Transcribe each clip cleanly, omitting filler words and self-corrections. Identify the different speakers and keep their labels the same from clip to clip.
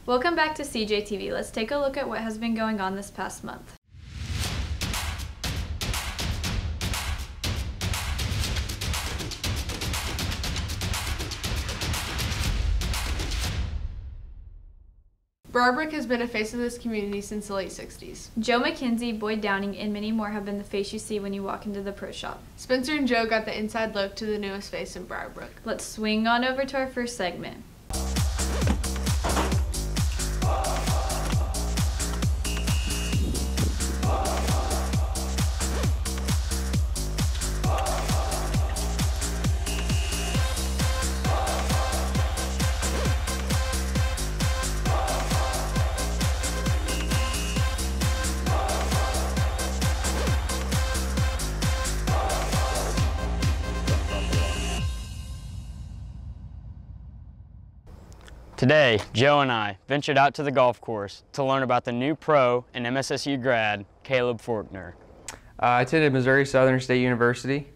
Speaker 1: Welcome back to CJTV. Let's take a look at what has been going on this past month.
Speaker 2: Briarbrook has been a face of this community since the late 60s.
Speaker 1: Joe McKenzie, Boyd Downing, and many more have been the face you see when you walk into the pro shop.
Speaker 2: Spencer and Joe got the inside look to the newest face in Briarbrook.
Speaker 1: Let's swing on over to our first segment.
Speaker 3: Today, Joe and I ventured out to the golf course to learn about the new pro and MSSU grad, Caleb Faulkner.
Speaker 4: I attended Missouri Southern State University.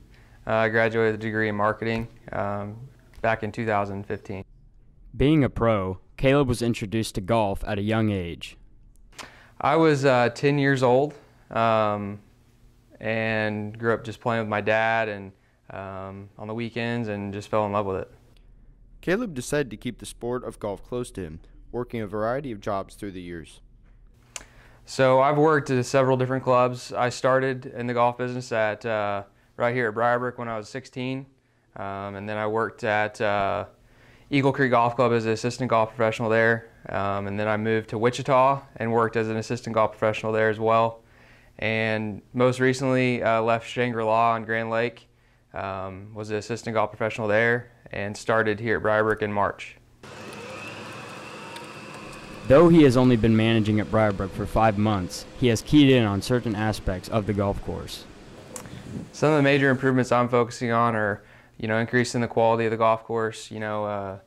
Speaker 4: I graduated with a degree in marketing back in 2015.
Speaker 3: Being a pro, Caleb was introduced to golf at a young age.
Speaker 4: I was 10 years old and grew up just playing with my dad and on the weekends and just fell in love with it.
Speaker 5: Caleb decided to keep the sport of golf close to him, working a variety of jobs through the years.
Speaker 4: So I've worked at several different clubs. I started in the golf business at right here at Briarbrook when I was 16, and then I worked at Eagle Creek Golf Club as an assistant golf professional there, and then I moved to Wichita and worked as an assistant golf professional there as well. And most recently left Shangri-La on Grand Lake, was an assistant golf professional there, and started here at Briarbrook in March.
Speaker 3: Though he has only been managing at Briarbrook for 5 months, he has keyed in on certain aspects of the golf course.
Speaker 4: Some of the major improvements I'm focusing on are, increasing the quality of the golf course, growing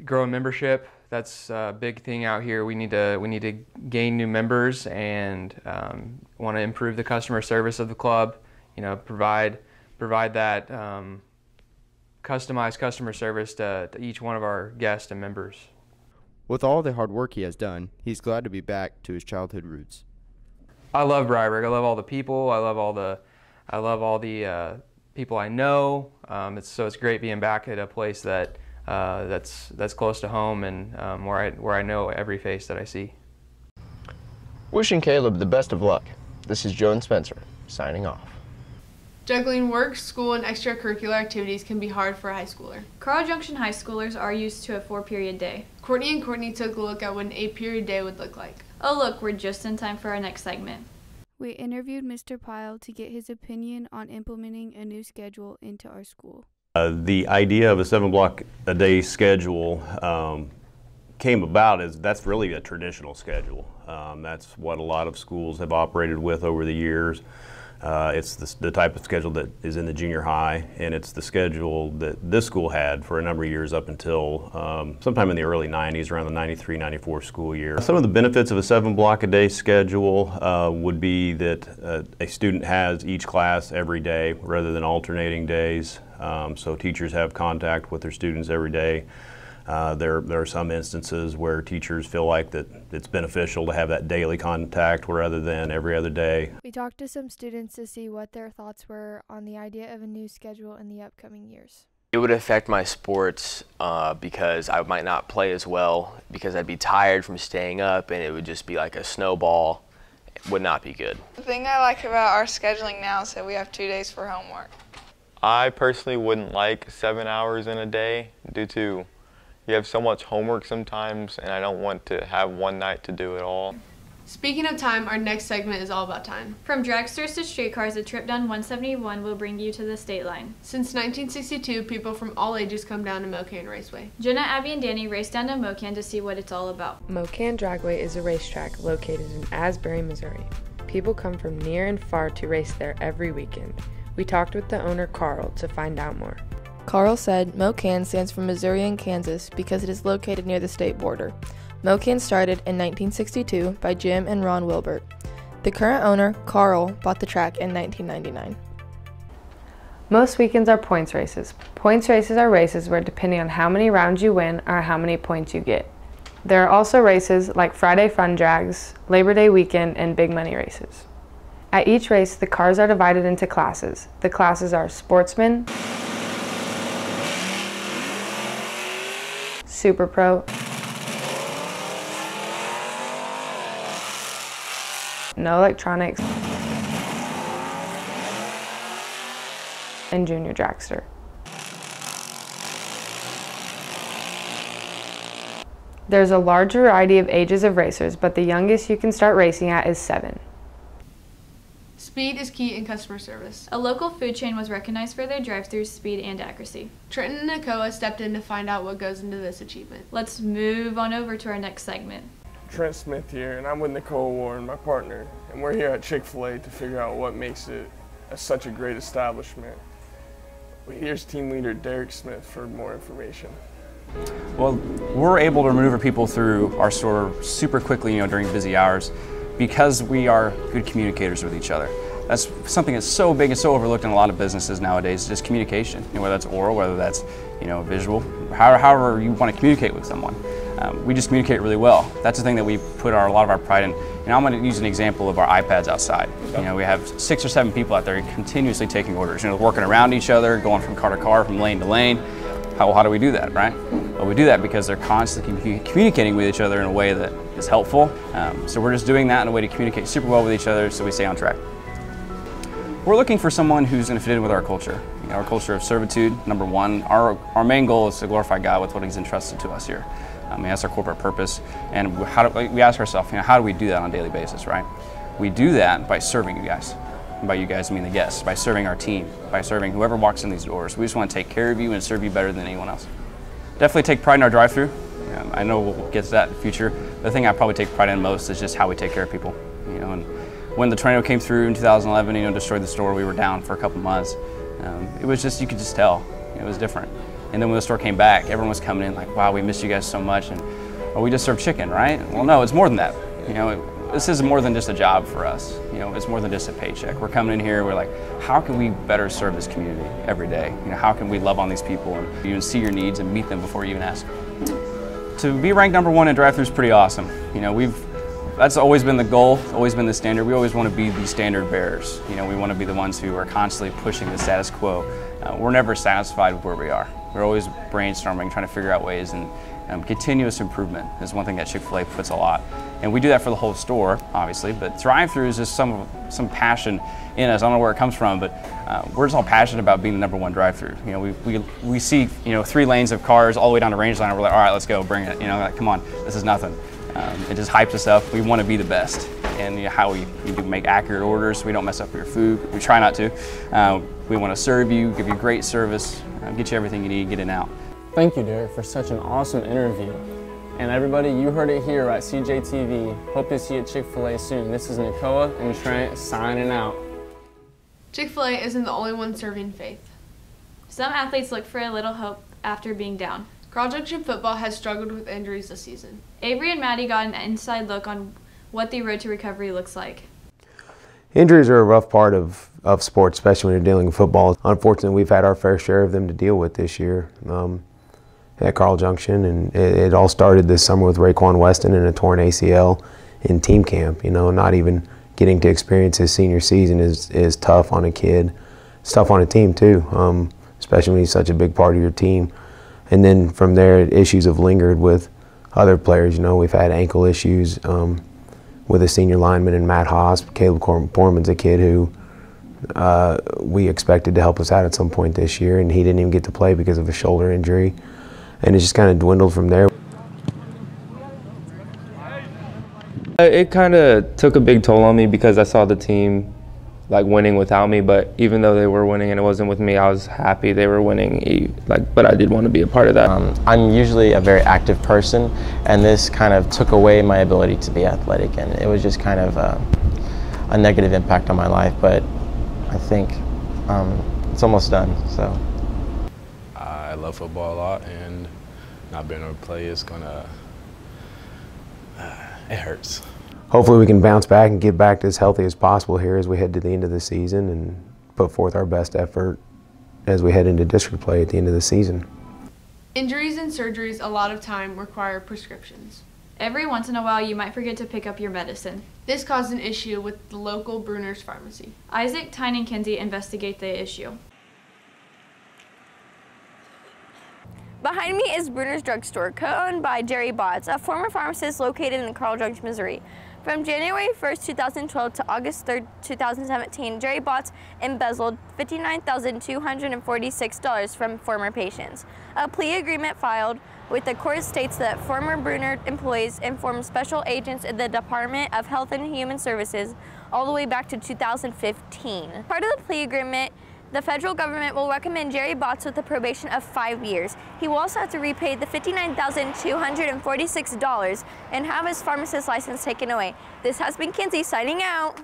Speaker 4: membership. That's a big thing out here. We need to gain new members and want to improve the customer service of the club. Provide that customized customer service to each one of our guests and members.
Speaker 5: With all the hard work he has done, he's glad to be back to his childhood roots.
Speaker 4: I love Briarbrook. I love all the people. I love all the people I know. It's great being back at a place that's close to home and where I know every face that I see.
Speaker 6: Wishing Caleb the best of luck. This is Joe and Spencer signing off.
Speaker 2: Juggling work, school, and extracurricular activities can be hard for a high schooler.
Speaker 1: Carl Junction High Schoolers are used to a 4-period day.
Speaker 2: Courtney and Courtney took a look at what an 8-period day would look like.
Speaker 1: Oh look, we're just in time for our next segment.
Speaker 7: We interviewed Mr. Pyle to get his opinion on implementing a new schedule into our school.
Speaker 8: The idea of a 7-block-a-day schedule came about as that's really a traditional schedule. That's what a lot of schools have operated with over the years. It's the type of schedule that is in the junior high, and it's the schedule that this school had for a number of years up until sometime in the early 90s, around the 93-94 school year. Some of the benefits of a 7-block-a-day schedule would be that a student has each class every day rather than alternating days, so teachers have contact with their students every day. There are some instances where teachers feel like that it's beneficial to have that daily contact rather than every other day.
Speaker 7: We talked to some students to see what their thoughts were on the idea of a new schedule in the upcoming years.
Speaker 6: It would affect my sports because I might not play as well because I'd be tired from staying up and it would just be like a snowball. It would not be good.
Speaker 9: The thing I like about our scheduling now is that we have 2 days for homework.
Speaker 10: I personally wouldn't like 7 hours in a day due to you have so much homework sometimes, and I don't want to have one night to do it all.
Speaker 2: Speaking of time, our next segment is all about time.
Speaker 1: From dragsters to streetcars, a trip down 171 will bring you to the state line.
Speaker 2: Since 1962, people from all ages come down to Mocan Raceway.
Speaker 1: Jenna, Abby, and Danny race down to Mocan to see what it's all about.
Speaker 11: Mocan Dragway is a racetrack located in Asbury, Missouri. People come from near and far to race there every weekend. We talked with the owner, Carl, to find out more.
Speaker 12: Carl said Mocan stands for Missouri and Kansas because it is located near the state border. Mocan started in 1962 by Jim and Ron Wilbert. The current owner, Carl, bought the track in 1999.
Speaker 11: Most weekends are points races. Points races are races where, depending on how many rounds you win, or how many points you get. There are also races like Friday Fun Drags, Labor Day weekend, and big money races. At each race, the cars are divided into classes. The classes are Sportsman, Super Pro, No Electronics, and Junior Dragster. There's a large variety of ages of racers, but the youngest you can start racing at is 7.
Speaker 2: Speed is key in customer service.
Speaker 1: A local food chain was recognized for their drive-through speed and accuracy.
Speaker 2: Trenton and Nakoa stepped in to find out what goes into this achievement.
Speaker 1: Let's move on over to our next segment.
Speaker 13: Trent Smith here, and I'm with Nicole Warren, my partner, and we're here at Chick-fil-A to figure out what makes it such a great establishment. Here's team leader Derek Smith for more information.
Speaker 14: Well, we're able to maneuver people through our store super quickly, during busy hours, because we are good communicators with each other. That's something that's so big and so overlooked in a lot of businesses nowadays, just communication. Whether that's oral, whether that's visual, however you want to communicate with someone. We just communicate really well. That's the thing that we put a lot of our pride in. I'm going to use an example of our iPads outside. We have 6 or 7 people out there continuously taking orders, working around each other, going from car to car, from lane to lane. How do we do that, right? Well, we do that because they're constantly communicating with each other in a way that is helpful. So we're just doing that in a way to communicate super well with each other so we stay on track. We're looking for someone who's going to fit in with our culture. Our culture of servitude, number one. Our main goal is to glorify God with what He's entrusted to us here. That's our corporate purpose. And we ask ourselves, how do we do that on a daily basis, right? We do that by serving you guys. And by you guys, I mean the guests, by serving our team, by serving whoever walks in these doors. We just want to take care of you and serve you better than anyone else. Definitely take pride in our drive-thru. I know we'll get to that in the future. The thing I probably take pride in most is just how we take care of people. And when the tornado came through in 2011, destroyed the store, we were down for a couple months. It was just, you could just tell, it was different. And then when the store came back, everyone was coming in like, wow, we miss you guys so much. And we just serve chicken, right? Well, no, it's more than that. This is more than just a job for us. It's more than just a paycheck. We're coming in here, we're like, how can we better serve this community every day? How can we love on these people and even see your needs and meet them before you even ask? To be ranked #1 in drive-thru is pretty awesome. That's always been the goal, always been the standard. We always want to be the standard bearers. We want to be the ones who are constantly pushing the status quo. We're never satisfied with where we are. We're always brainstorming, trying to figure out ways, and continuous improvement is one thing that Chick-fil-A puts a lot. And we do that for the whole store, obviously, but drive-thru is just some passion in us. I don't know where it comes from, but we're just all passionate about being the #1 drive-thru. We see 3 lanes of cars all the way down to Rangeline, and we're like, all right, let's go, bring it. Like, come on, this is nothing. It just hypes us up. We want to be the best. And how we do make accurate orders so we don't mess up your food. We try not to. We want to serve you, give you great service, get you everything you need, get in and out.
Speaker 3: Thank you, Derek, for such an awesome interview. And everybody, you heard it here at CJTV. Hope to see you at Chick-fil-A soon. This is Nakoa and Trent signing out.
Speaker 2: Chick-fil-A isn't the only one serving faith.
Speaker 1: Some athletes look for a little hope after being down.
Speaker 2: Carl Junction football has struggled with injuries this season.
Speaker 1: Avery and Maddie got an inside look on what the road to recovery looks like.
Speaker 15: Injuries are a rough part of sports, especially when you're dealing with football. Unfortunately, we've had our fair share of them to deal with this year at Carl Junction, and it all started this summer with Raekwon Weston and a torn ACL in team camp. Not even getting to experience his senior season is tough on a kid. It's tough on a team too, especially when he's such a big part of your team. And then from there, issues have lingered with other players. We've had ankle issues with a senior lineman in Matt Haas. Caleb Porman's a kid who we expected to help us out at some point this year, and he didn't even get to play because of a shoulder injury. And it just kind of dwindled from there.
Speaker 4: It kind of took a big toll on me because I saw the team winning without me, but even though they were winning and it wasn't with me, I was happy they were winning, but I did want to be a part of that.
Speaker 16: I'm usually a very active person, and this kind of took away my ability to be athletic, and it was just kind of a negative impact on my life, but I think it's almost done. So
Speaker 17: I love football a lot, and not being able to play is gonna, it hurts.
Speaker 15: Hopefully we can bounce back and get back to as healthy as possible here as we head to the end of the season and put forth our best effort as we head into district play at the end of the season.
Speaker 2: Injuries and surgeries a lot of time require prescriptions.
Speaker 1: Every once in a while, you might forget to pick up your medicine.
Speaker 2: This caused an issue with the local Bruner's pharmacy.
Speaker 1: Isaac, Tyne, and Kinsey investigate the issue.
Speaker 18: Behind me is Bruner's Drugstore, co-owned by Jerry Botts, a former pharmacist located in Carl Junction, Missouri. From January 1st, 2012 to August 3rd, 2017, Jerry Botts embezzled $59,246 from former patients. A plea agreement filed with the court states that former Bruner employees informed special agents in the Department of Health and Human Services all the way back to 2015. Part of the plea agreement, the federal government will recommend Jerry Botts with a probation of 5 years. He will also have to repay the $59,246 and have his pharmacist license taken away. This has been Kinsey signing out.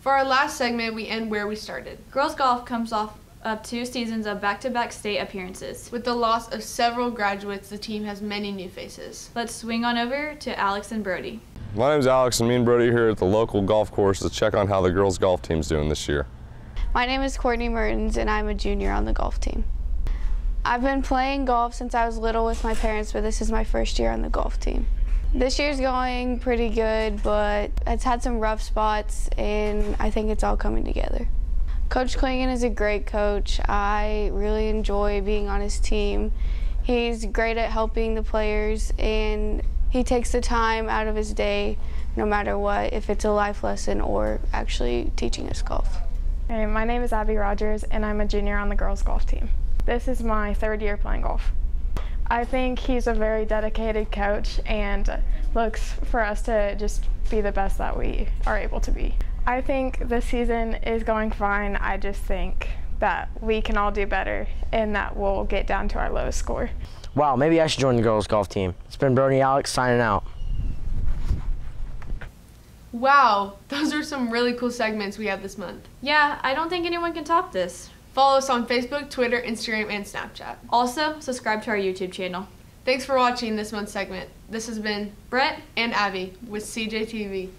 Speaker 2: For our last segment, we end where we started.
Speaker 1: Girls golf comes off of 2 seasons of back-to-back state appearances.
Speaker 2: With the loss of several graduates, the team has many new faces.
Speaker 1: Let's swing on over to Alex and Brody.
Speaker 19: My name's Alex, and me and Brody are here at the local golf course to check on how the girls golf team's doing this year.
Speaker 20: My name is Courtney Mertens, and I'm a junior on the golf team. I've been playing golf since I was little with my parents, but this is my first year on the golf team. This year's going pretty good, but it's had some rough spots, and I think it's all coming together. Coach Klingon is a great coach. I really enjoy being on his team. He's great at helping the players, and he takes the time out of his day, no matter what, if it's a life lesson or actually teaching us golf.
Speaker 21: Hey, my name is Abby Rogers, and I'm a junior on the girls golf team. This is my 3rd year playing golf. I think he's a very dedicated coach and looks for us to just be the best that we are able to be. I think this season is going fine. I just think that we can all do better and that we'll get down to our lowest score.
Speaker 22: Wow, maybe I should join the girls golf team. It's been Brody and Alex signing out.
Speaker 2: Wow, those are some really cool segments we had this month.
Speaker 1: Yeah, I don't think anyone can top this.
Speaker 2: Follow us on Facebook, Twitter, Instagram, and Snapchat.
Speaker 1: Also, subscribe to our YouTube channel.
Speaker 2: Thanks for watching this month's segment. This has been
Speaker 1: Brett
Speaker 2: and Abby with CJTV.